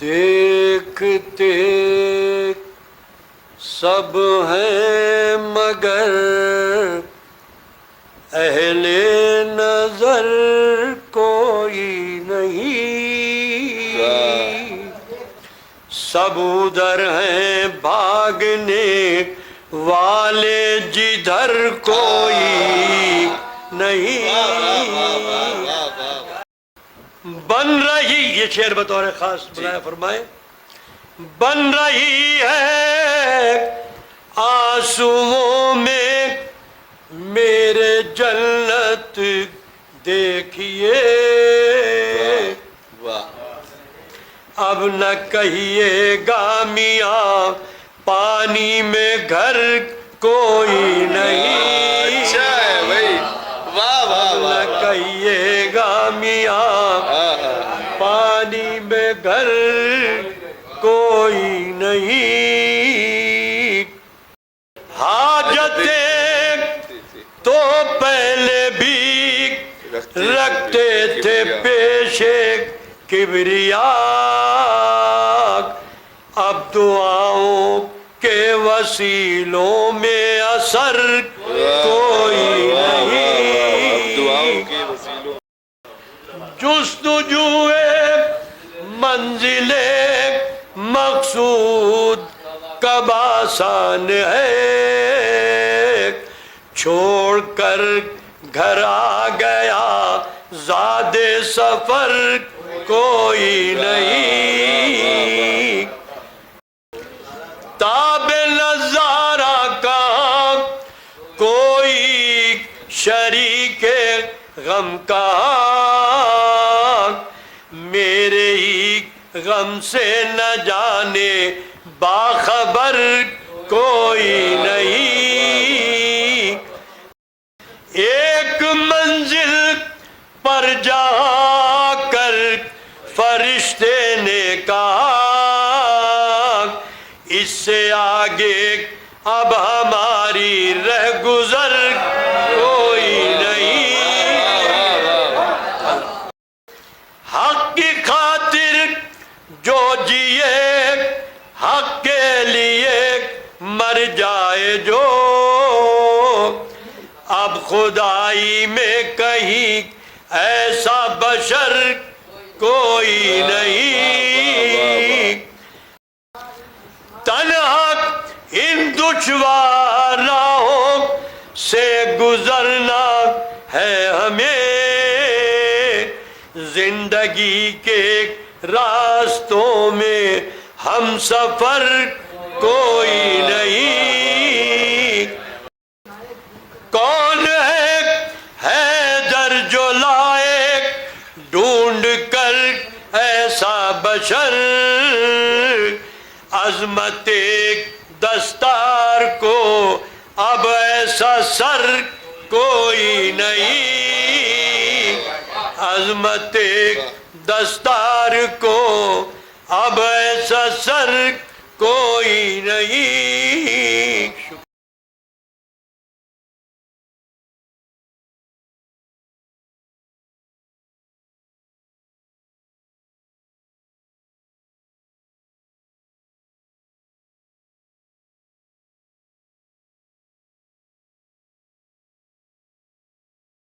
دیکھتے سب ہیں مگر اہل نظر کوئی نہیں، سب ادھر ہیں بھاگنے والے جدھر کوئی نہیں۔ بن رہی، یہ شعر بطور خاص بنایا فرمائے، بن رہی ہے آنسوؤں میں میرے جنت دیکھیے، اب نہ کہیے گا میاں پانی میں گھر کوئی نہیں، اب نہ کہیے گا میاں پانی میں گھر کوئی نہیں۔ حاجتیں تو پہلے بھی رکھتے تھے پیشے کبریاء، اب دعاؤں کے وسیلوں میں اثر کوئی نہیں، جستجوئے منزل مقصود کب آسان ہے، چھوڑ کر گھر آ گیا زاد سفر کوئی نہیں، تاب نظارہ کہاں کوئی شریک غم کہاں، میرے ہی غم سے نہ جانے باخبر کوئی نہیں، ایک منزل پر جا کر فرشتے نے کہا اس سے آگے اب ہماری رہ گزر کوئی نہیں، حق کی خاطر جو جیے حق کے لیے مر جائے جو، اب خدائی میں کہیں ایسا بشر کوئی نہیں، تنہا ان دشوار راہوں سے گزرنا ہے ہمیں، زندگی کے راستوں میں ہم سفر کوئی نہیں، کون ہے حیدر جو لائے ڈھونڈ کر ایسا بشر، عظمت ایک دستار کو اب ایسا سر کوئی نہیں، عظمت ایک دستار کو اب ایسا سر کوئی نہیں،